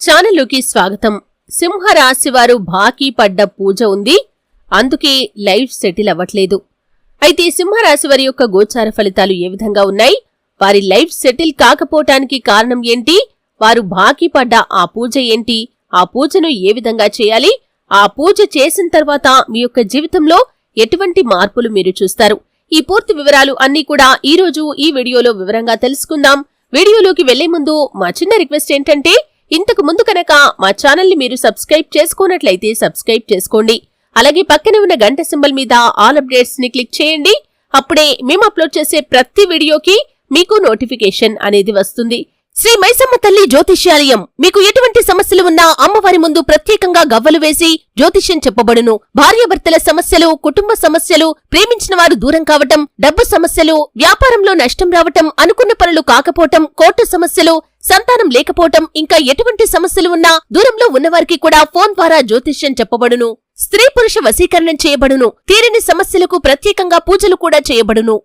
ఛానల్లోకి స్వాగతం. సింహరాశి వారు బాకీ పడ్డ పూజ ఉంది, అందుకే లైఫ్ సెటిల్ అవ్వట్లేదు. అయితే సింహరాశి వారి యొక్క గోచార ఫలితాలు ఏ విధంగా ఉన్నాయి, వారి లైఫ్ సెటిల్ కాకపోవటానికి కారణం ఏంటి, వారు బాకీ పడ్డ ఆ పూజ ఏంటి, ఆ పూజను ఏ విధంగా చేయాలి, ఆ పూజ చేసిన తర్వాత మీ యొక్క జీవితంలో ఎటువంటి మార్పులు మీరు చూస్తారు, ఈ పూర్తి వివరాలు అన్నీ కూడా ఈ రోజు ఈ వీడియోలో వివరంగా తెలుసుకుందాం. వీడియోలోకి వెళ్లే ముందు మా చిన్న రిక్వెస్ట్ ఏంటంటే, ఇంతకు ముందు కనుక మా ఛానల్ ని మీరు సబ్స్క్రైబ్ చేసుకోనట్లయితే సబ్స్క్రైబ్ చేసుకోండి. అలాగే పక్కనే ఉన్న గంట సింబల్ మీద ఆల్ అప్డేట్స్ ని క్లిక్ చేయండి. అప్పుడే మేము అప్లోడ్ చేసే ప్రతి వీడియోకి మీకు నోటిఫికేషన్ అనేది వస్తుంది. శ్రీ మైసమ్మ తల్లి జ్యోతిష్యాలయం. మీకు ఎటువంటి సమస్యలు ఉన్నా అమ్మవారి ముందు ప్రత్యేకంగా గవ్వలు వేసి జ్యోతిష్యం చెప్పబడును. భార్యాభర్తల సమస్యలు, కుటుంబ సమస్యలు, ప్రేమించిన వారు దూరం కావటం, డబ్బు సమస్యలు, వ్యాపారంలో నష్టం రావటం, అనుకున్న పనులు కాకపోవటం, కోర్టు సమస్యలు, సంతానం లేకపోవటం, ఇంకా ఎటువంటి సమస్యలు ఉన్నా దూరంలో ఉన్నవారికి కూడా ఫోన్ ద్వారా జ్యోతిష్యం చెప్పబడును. స్త్రీ పురుష వశీకరణం చేయబడును. తీరని సమస్యలకు ప్రత్యేకంగా పూజలు కూడా చేయబడును.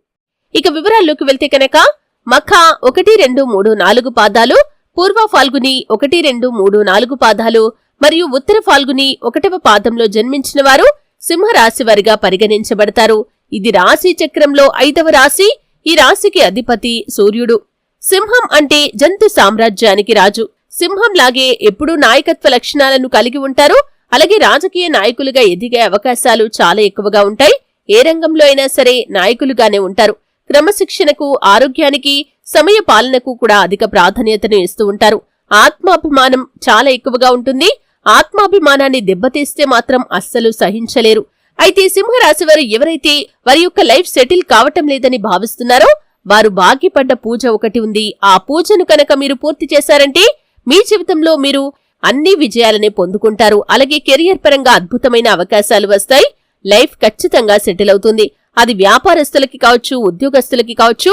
ఇక వివరాల్లోకి వెళ్తే కనుక మఖ 1, 2, 3, 4 పాదాలు, పూర్వ ఫాల్గుని 1, 2, 3, 4 పాదాలు మరియు ఉత్తర ఫాల్గుని 1వ పాదంలో జన్మించిన వారు సింహరాశి వారిగా పరిగణించబడతారు. ఇది రాశి చక్రంలో 5వ రాశి. ఈ రాశికి అధిపతి సూర్యుడు. సింహం అంటే జంతు సామ్రాజ్యానికి రాజు. సింహంలాగే ఎప్పుడూ నాయకత్వ లక్షణాలను కలిగి ఉంటారు. అలాగే రాజకీయ నాయకులుగా ఎదిగే అవకాశాలు చాలా ఎక్కువగా ఉంటాయి. ఏ రంగంలో అయినా సరే నాయకులుగానే ఉంటారు. క్రమశిక్షణకు, ఆరోగ్యానికి, సమయ పాలనకు కూడా అధిక ప్రాధాన్యతను ఇస్తూ ఉంటారు. ఆత్మాభిమానం చాలా ఎక్కువగా ఉంటుంది. ఆత్మాభిమానాన్ని దెబ్బతీస్తే మాత్రం అస్సలు సహించలేరు. అయితే సింహరాశి వారు ఎవరైతే వారి యొక్క లైఫ్ సెటిల్ కావటం లేదని భావిస్తున్నారో వారు బాకీ పడ్డ పూజ ఒకటి ఉంది. ఆ పూజను కనుక మీరు పూర్తి చేశారంటే మీ జీవితంలో మీరు అన్ని విజయాలనే పొందుకుంటారు. అలాగే కెరియర్ పరంగా అద్భుతమైన అవకాశాలు వస్తాయి. లైఫ్ ఖచ్చితంగా సెటిల్ అవుతుంది. అది వ్యాపారస్తులకి కావచ్చు, ఉద్యోగస్తులకి కావచ్చు,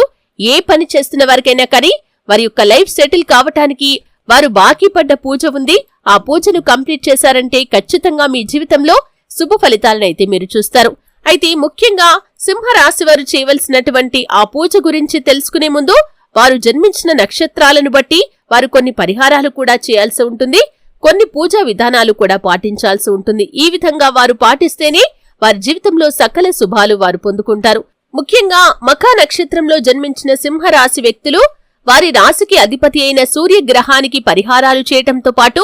ఏ పని చేస్తున్న వారికైనా కానీ వారి యొక్క లైఫ్ సెటిల్ కావటానికి వారు బాకీ పడ్డ పూజ ఉంది. ఆ పూజను కంప్లీట్ చేశారంటే ఖచ్చితంగా మీ జీవితంలో శుభ ఫలితాలనైతే మీరు చూస్తారు. అయితే ముఖ్యంగా సింహరాశి వారు చేయవలసినటువంటి ఆ పూజ గురించి తెలుసుకునే ముందు వారు జన్మించిన నక్షత్రాలను బట్టి వారు కొన్ని పరిహారాలు కూడా చేయాల్సి ఉంటుంది. కొన్ని పూజా విధానాలు కూడా పాటించాల్సి ఉంటుంది. ఈ విధంగా వారు పాటిస్తేనే వారి జీవితంలో సకల శుభాలు వారు పొందుకుంటారు. ముఖ్యంగా మఖ నక్షత్రంలో జన్మించిన సింహరాశి వ్యక్తులు వారి రాశికి అధిపతి అయిన సూర్యగ్రహానికి పరిహారాలు చేయటంతో పాటు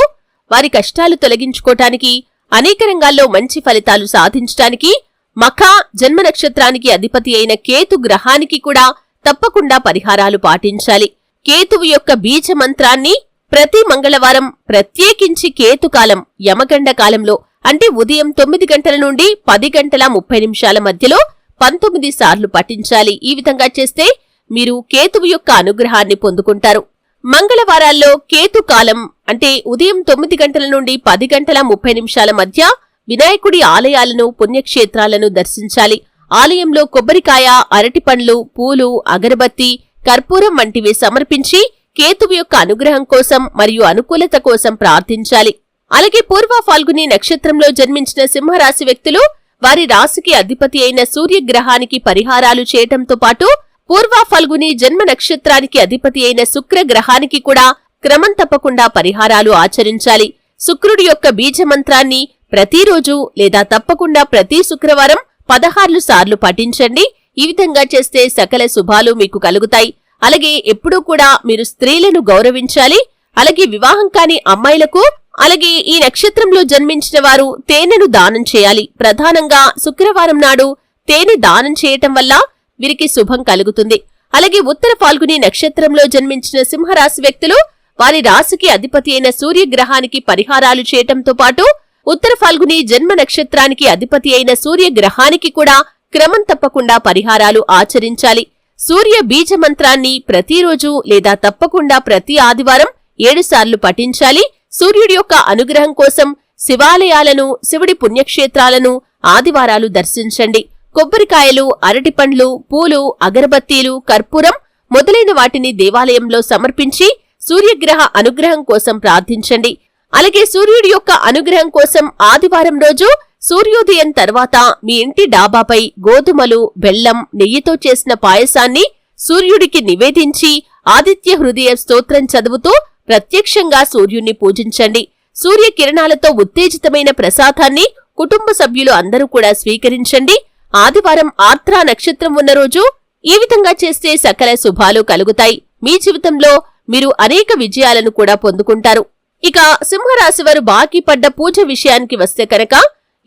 వారి కష్టాలు తొలగించుకోవటానికి, అనేక రంగాల్లో మంచి ఫలితాలు సాధించటానికి మఖ జన్మ నక్షత్రానికి అధిపతి అయిన కేతు గ్రహానికి కూడా తప్పకుండా పరిహారాలు పాటించాలి. కేతువు యొక్క బీజ మంత్రాన్ని ప్రతి మంగళవారం, ప్రత్యేకించి కేతుకాలం యమగండ కాలంలో అంటే ఉదయం 9 గంటల నుండి 10 గంటల 30 నిమిషాల మధ్యలో 19 సార్లు పఠించాలి. ఈ విధంగా చేస్తే మీరు కేతువు యొక్క అనుగ్రహాన్ని పొందుకుంటారు. మంగళవారాల్లో కేతుకాలం అంటే ఉదయం 9 గంటల నుండి 10 గంటల 30 నిమిషాల మధ్య వినాయకుడి ఆలయాలను, పుణ్యక్షేత్రాలను దర్శించాలి. ఆలయంలో కొబ్బరికాయ, అరటిపండ్లు, పూలు, అగరబత్తి, కర్పూరం వంటివి సమర్పించి కేతువు యొక్క అనుగ్రహం కోసం మరియు అనుకూలత కోసం ప్రార్థించాలి. అలాగే పూర్వ ఫాల్గుని నక్షత్రంలో జన్మించిన సింహరాశి వ్యక్తులు వారి రాశికి అధిపతి అయిన సూర్యగ్రహానికి పరిహారాలు చేయటంతో పాటు పూర్వ ఫాల్గుని జన్మ నక్షత్రానికి అధిపతి అయిన శుక్రగ్రహానికి కూడా క్రమం తప్పకుండా పరిహారాలు ఆచరించాలి. శుక్రుడి యొక్క బీజ మంత్రాన్ని ప్రతిరోజు లేదా తప్పకుండా ప్రతి శుక్రవారం 16 సార్లు పఠించండి. ఈ విధంగా చేస్తే సకల శుభాలు మీకు కలుగుతాయి. అలాగే ఎప్పుడూ కూడా మీరు స్త్రీలను గౌరవించాలి. అలాగే వివాహం కాని అమ్మాయిలకు, అలాగే ఈ నక్షత్రంలో జన్మించిన వారు తేనెను దానం చేయాలి. ప్రధానంగా శుక్రవారం నాడు తేనె దానం చేయటం వల్ల వీరికి శుభం కలుగుతుంది. అలాగే ఉత్తర ఫాల్గుని నక్షత్రంలో జన్మించిన సింహరాశి వ్యక్తులు వారి రాశికి అధిపతి అయిన సూర్యగ్రహానికి పరిహారాలు చేయటంతో పాటు ఉత్తర ఫాల్గుని జన్మ నక్షత్రానికి అధిపతి అయిన సూర్యగ్రహానికి కూడా క్రమం తప్పకుండా పరిహారాలు ఆచరించాలి. సూర్య బీజ మంత్రాన్ని ప్రతిరోజు లేదా తప్పకుండా ప్రతి ఆదివారం 7 సార్లు పఠించాలి. సూర్యుడి యొక్క అనుగ్రహం కోసం శివాలయాలను, శివుడి పుణ్యక్షేత్రాలను ఆదివారాలు దర్శించండి. కొబ్బరికాయలు, అరటిపండ్లు, పూలు, అగరబత్తీలు, కర్పూరం మొదలైన వాటిని దేవాలయంలో సమర్పించి సూర్యగ్రహ అనుగ్రహం కోసం ప్రార్థించండి. అలాగే సూర్యుడి యొక్క అనుగ్రహం కోసం ఆదివారం రోజు సూర్యోదయం తర్వాత మీ ఇంటి డాబాపై గోధుమలు, బెల్లం, నెయ్యితో చేసిన పాయసాన్ని సూర్యుడికి నివేదించి ఆదిత్య హృదయ స్తోత్రం చదువుతూ ప్రత్యక్షంగా సూర్యుణ్ణి పూజించండి. సూర్యకిరణాలతో ఉత్తేజితమైన ప్రసాదాన్ని కుటుంబ సభ్యులు అందరూ కూడా స్వీకరించండి. ఆదివారం ఆర్ద్రా నక్షత్రం ఉన్న రోజు ఈ విధంగా చేస్తే సకల శుభాలు కలుగుతాయి. మీ జీవితంలో మీరు అనేక విజయాలను కూడా పొందుకుంటారు. ఇక సింహరాశివారు బాకీ పడ్డ పూజ విషయానికి వస్తే కనుక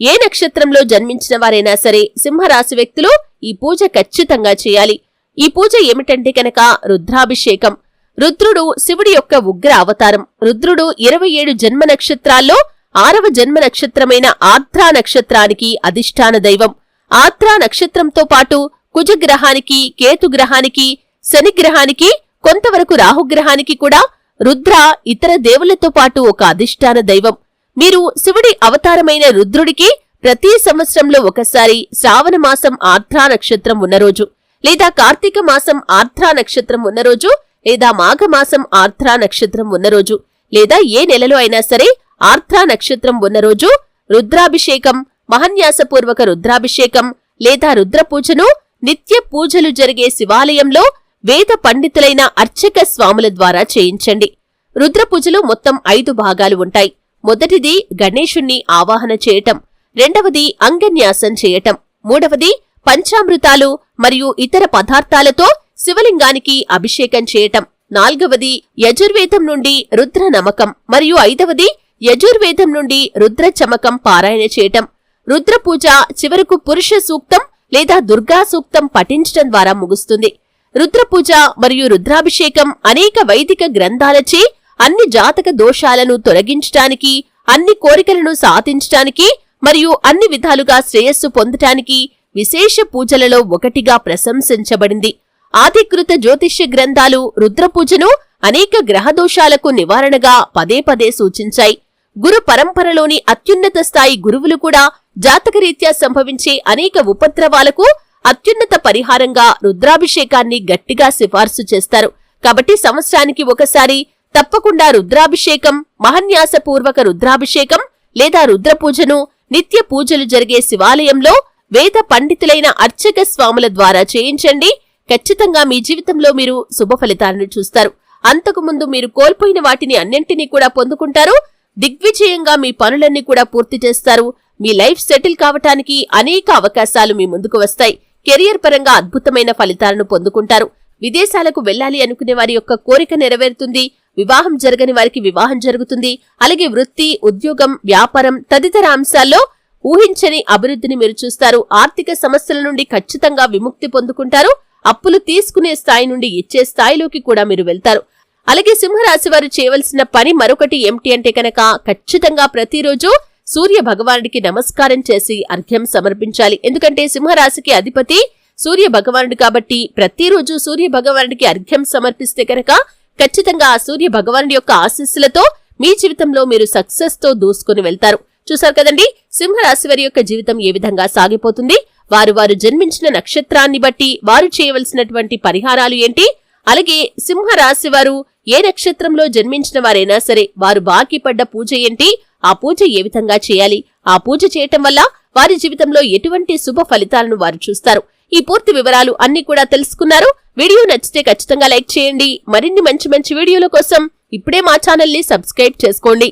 ఏ నక్షత్రంలో జన్మించిన వారైనా సరే సింహరాశి వ్యక్తులు ఈ పూజ ఖచ్చితంగా చేయాలి. ఈ పూజ ఏమిటంటే కనుక రుద్రాభిషేకం. రుద్రుడు శివుడి యొక్క ఉగ్ర అవతారం. రుద్రుడు 27 జన్మ నక్షత్రాల్లో 6వ జన్మ నక్షత్రమైన ఆర్ద్రా నక్షత్రానికి అధిష్టాన దైవం. ఆర్ద్రా నక్షత్రంతో పాటు కుజగ్రహానికి, కేతుగ్రహానికి, శనిగ్రహానికి, కొంతవరకు రాహుగ్రహానికి కూడా రుద్ర ఇతర దేవులతో పాటు ఒక అధిష్టాన దైవం. మీరు శివుడి అవతారమైన రుద్రుడికి ప్రతి సంవత్సరంలో ఒకసారి శ్రావణ మాసం ఆర్ద్రా నక్షత్రం ఉన్న రోజు, లేదా కార్తీక మాసం ఆర్ద్రా నక్షత్రం ఉన్న రోజు, లేదా మాఘమాసం ఆర్ద్రా నక్షత్రం ఉన్న రోజు, లేదా ఏ నెలలో అయినా సరే ఆర్ద్రా నక్షత్రం ఉన్న రోజు రుద్రాభిషేకం, మహన్యాసపూర్వక రుద్రాభిషేకం లేదా రుద్రపూజను నిత్య పూజలు జరిగే శివాలయంలో వేద పండితులైన అర్చక స్వాముల ద్వారా చేయించండి. రుద్రపూజలో మొత్తం 5 భాగాలు ఉంటాయి. మొదటిది గణేశుణ్ణి ఆవాహన చేయటం, రెండవది అంగన్యాసం చేయటం, మూడవది పంచామృతాలు మరియు ఇతర పదార్థాలతో శివలింగానికి అభిషేకం చేయటం, నాల్గవది యజుర్వేదం నుండి రుద్ర నమకం మరియు 5వది యజుర్వేదం నుండి రుద్ర చమకం పారాయణ చేయటం. రుద్రపూజ చివరకు పురుష సూక్తం లేదా దుర్గా సూక్తం పఠించడం ద్వారా ముగుస్తుంది. రుద్రపూజ మరియు రుద్రాభిషేకం అనేక వైదిక గ్రంథాలచే అన్ని జాతక దోషాలను తొలగించటానికి, అన్ని కోరికలను సాధించటానికి మరియు అన్ని విధాలుగా శ్రేయస్సు పొందటానికి విశేష పూజలలో ఒకటిగా ప్రశంసించబడింది. ఆదికృత జ్యోతిష్య గ్రంథాలు రుద్రపూజను అనేక గ్రహదోషాలకు నివారణగా పదే పదే సూచించాయి. గురు పరంపరలోని అత్యున్నత స్థాయి గురువులు కూడా జాతకరీత్యా సంభవించే అనేక ఉపద్రవాలకు అత్యున్నత పరిహారంగా రుద్రాభిషేకాన్ని గట్టిగా సిఫార్సు చేస్తారు. కాబట్టి సంవత్సరానికి ఒకసారి తప్పకుండా రుద్రాభిషేకం, మహన్యాసపూర్వక రుద్రాభిషేకం లేదా రుద్రపూజను నిత్య పూజలు జరిగే శివాలయంలో వేద పండితులైన అర్చక స్వాముల ద్వారా చేయించండి. ఖచ్చితంగా మీ జీవితంలో మీరు శుభ ఫలితాలను చూస్తారు. అంతకుముందు మీరు కోల్పోయిన వాటిని అన్నింటినీ కూడా పొందుకుంటారు. దిగ్విజయంగా మీ పనులన్నీ కూడా పూర్తి చేస్తారు. మీ లైఫ్ సెటిల్ కావటానికి అనేక అవకాశాలు మీ ముందుకు వస్తాయి. కెరియర్ పరంగా అద్భుతమైన ఫలితాలను పొందుకుంటారు. విదేశాలకు వెళ్లాలి అనుకునే వారి యొక్క కోరిక నెరవేరుతుంది. వివాహం జరగని వారికి వివాహం జరుగుతుంది. అలాగే వృత్తి, ఉద్యోగం, వ్యాపారం తదితర అంశాల్లో ఊహించని అభివృద్ధిని మీరు చూస్తారు. ఆర్థిక సమస్యల నుండి ఖచ్చితంగా విముక్తి పొందుకుంటారు. అప్పులు తీసుకునే స్థాయి నుండి ఇచ్చే స్థాయిలోకి కూడా మీరు వెళ్తారు. అలాగే సింహరాశి వారు చేయవలసిన పని మరొకటి ఏమిటి అంటే కనుక ఖచ్చితంగా ప్రతిరోజు సూర్య భగవానుడికి నమస్కారం చేసి అర్ఘ్యం సమర్పించాలి. ఎందుకంటే సింహరాశికి అధిపతి సూర్య భగవానుడు కాబట్టి ప్రతిరోజు సూర్య భగవానుడికి అర్ఘ్యం సమర్పిస్తే కనుక ఖచ్చితంగా ఆ సూర్య భగవానుడి యొక్క ఆశీస్సులతో మీ జీవితంలో మీరు సక్సెస్ తో దూసుకుని వెళ్తారు. చూసారు కదండి సింహరాశి వారి యొక్క జీవితం ఏ విధంగా సాగిపోతుంది. వారు జన్మించిన నక్షత్రాన్ని బట్టి వారు చేయవలసినటువంటి పరిహారాలు ఏంటి, అలాగే సింహరాశి వారు ఏ నక్షత్రంలో జన్మించిన వారైనా సరే వారు బాకీ పడ్డ పూజ ఏంటి, ఆ పూజ ఏ విధంగా చేయాలి, ఆ పూజ చేయటం వల్ల వారి జీవితంలో ఎటువంటి శుభ ఫలితాలను వారు చూస్తారు. ఈ పూర్తి వివరాలు అన్ని కూడా తెలుసుకున్నారు. వీడియో నచ్చితే ఖచ్చితంగా లైక్ చేయండి. మరిన్ని మంచి వీడియోల కోసం ఇప్పుడే మా ఛానల్ ని సబ్స్క్రైబ్ చేసుకోండి.